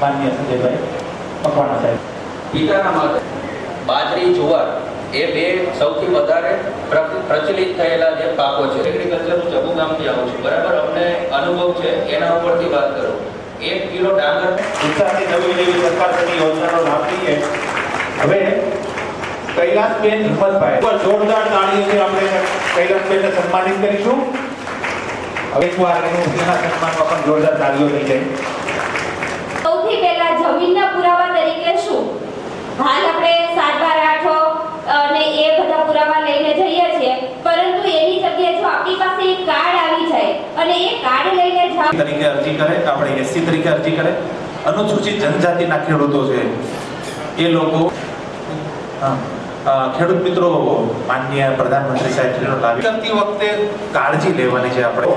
માનનીય સંજયભાઈ મકવાણા સાહેબ પિતાના મતે બાજરી જુવાર એ બે સૌથી વધારે પ્રચલિત થયેલા જે પાકો છે. એગ્રીકલ્ચરનું જબુ ગામથી આવું છું, બરાબર, અમને અનુભવ છે, એના ઉપરથી વાત કરું. 1 કિલો ડાંગર ઉત્સાહથી નવી નવી સરકારની યોજનાનો લાભ લઈએ. હવે કૈલાસબેન હિંમતભાઈ પર જોરદાર તાળીઓથી આપણે કૈલાસબેનને સન્માનિત કરીશું. હવે એકવાર એના સન્માનમાં પણ જોરદાર તાળીઓ થઈ જાય. સૌથી પહેલા જમીનના પુરાવા તરીકે શું? હાલ આપણે 7/8 અને એ બધા પુરાવા લઈને જઈએ છીએ, પરંતુ એની જગ્યાએ જો આપણી પાસે એક કાર્ડ આવી જાય અને એ કાર્ડ લઈને જાવ તરીકે અરજી કરે, આપણે એસસી તરીકે અરજી કરે, અનુસૂચિત જનજાતિના ખેડૂતો છે એ લોકો ખેડૂત મિત્રો માનનીય પ્રધાનમંત્રી સાહેબ શ્રીનો લાભ કરતી વખતે કાળજી લેવાની છે આપણે.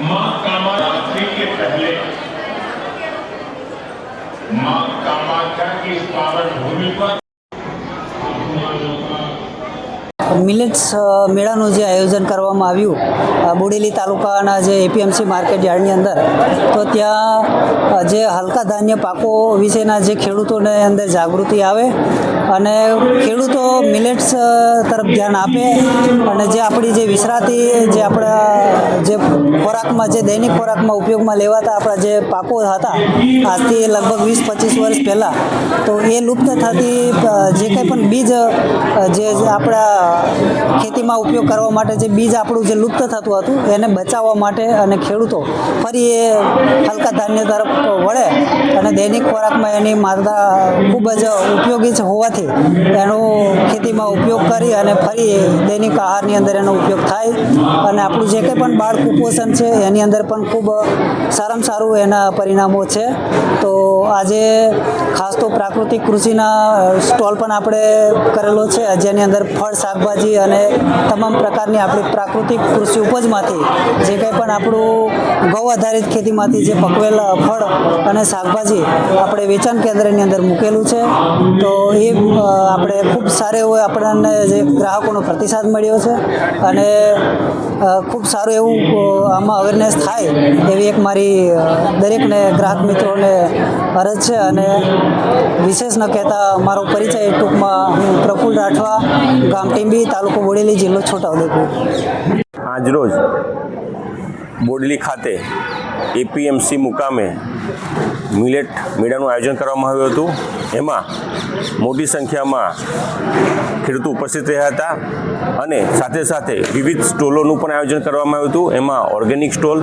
माँ कामाख्या के पहले माँ कामाख्या की इस पावन भूमि पर મિલેટ્સ મેળાનું જે આયોજન કરવામાં આવ્યું બોડેલી તાલુકાના જે એપીએમસી માર્કેટ યાર્ડની અંદર, તો ત્યાં જે હલકા ધાન્ય પાકો વિશેના જે ખેડૂતોને અંદર જાગૃતિ આવે અને ખેડૂતો મિલેટ્સ તરફ ધ્યાન આપે અને જે આપણી જે વિસરાતી જે આપણા જે ખોરાકમાં જે દૈનિક ખોરાકમાં ઉપયોગમાં લેવાતા આપણા જે પાકો હતા આજથી લગભગ 20-25 વર્ષ પહેલાં, તો એ લુપ્ત થતી જે કંઈ પણ બીજ જે આપણા ખેતીમાં ઉપયોગ કરવા માટે જે બીજ આપણું જે લુપ્ત થતું હતું એને બચાવવા માટે અને ખેડૂતો ફરી એ હલકા ધાન્ય તરફ વળે અને દૈનિક ખોરાકમાં એની માત્રા ખૂબ જ ઉપયોગી હોવાથી એનો ખેતીમાં ઉપયોગ કરી અને ફરી દૈનિક આહારની અંદર એનો ઉપયોગ થાય અને આપણું જે કંઈ પણ બાળ કુપોષણ છે એની અંદર પણ ખૂબ સારામાં સારું એના પરિણામો છે. તો આજે ખાસ તો પ્રાકૃતિક કૃષિના સ્ટોલ પણ આપણે કરેલો છે, જેની અંદર ફળ શાકભાજી અને તમામ પ્રકારની આપણી પ્રાકૃતિક કૃષિ ઉપજમાંથી જે કંઈ પણ આપણું ગૌ આધારિત ખેતીમાંથી જે પકવેલ ફળ અને શાકભાજી આપણે વેચાણ કેન્દ્રની અંદર મૂકેલું છે. તો એ આપણે ખૂબ સારો એવો આપણને જે ગ્રાહકોનો પ્રતિસાદ મળ્યો છે અને ખૂબ સારું એવું આમાં અવેરનેસ થાય એવી એક મારી દરેકને ગ્રાહક મિત્રોને અરજ છે. અને વિશેષ ન કહેતા મારો પરિચય ટૂંકમાં હું પ્રફુલ રાઠવા, ગામ ટીંબી, તાલુકો બોડેલી, જિલ્લો છોટાઉદેપુર. આજરોજ બોડેલી ખાતે એપીએમસી મુકામે મિલેટ મેળાનું આયોજન કરવામાં આવ્યું હતું. એમાં મોટી સંખ્યામાં ખેડૂતો ઉપસ્થિત રહ્યા હતા અને સાથે સાથે વિવિધ સ્ટોલોનું પણ આયોજન કરવામાં આવ્યું હતું. એમાં ઓર્ગેનિક સ્ટોલ,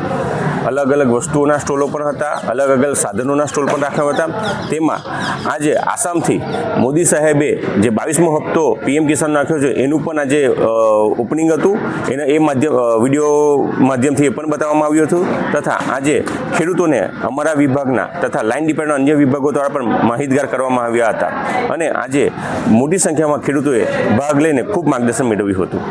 અલગ અલગ વસ્તુઓના સ્ટોલો પણ હતા, અલગ અલગ સાધનોના સ્ટોલ પણ રાખવામાં હતા. તેમાં આજે આસામથી મોદી સાહેબે જે 22મો હપ્તો પીએમ કિસાન નાખ્યો છે એનું પણ આજે ઓપનિંગ હતું. એ વિડીયો માધ્યમથી એ પણ બતાવવામાં આવ્યું હતું તથા આજે ખેડૂતોને અમારા વિભાગના તથા લાઇન ડિપાર્ટમેન્ટ અન્ય વિભાગો દ્વારા પણ માહિતગાર કરવામાં આવ્યા હતા અને આજે મોટી સંખ્યામાં ખેડૂતોએ ભાગ લઈને ખૂબ માર્ગદર્શન મેળવ્યું હતું.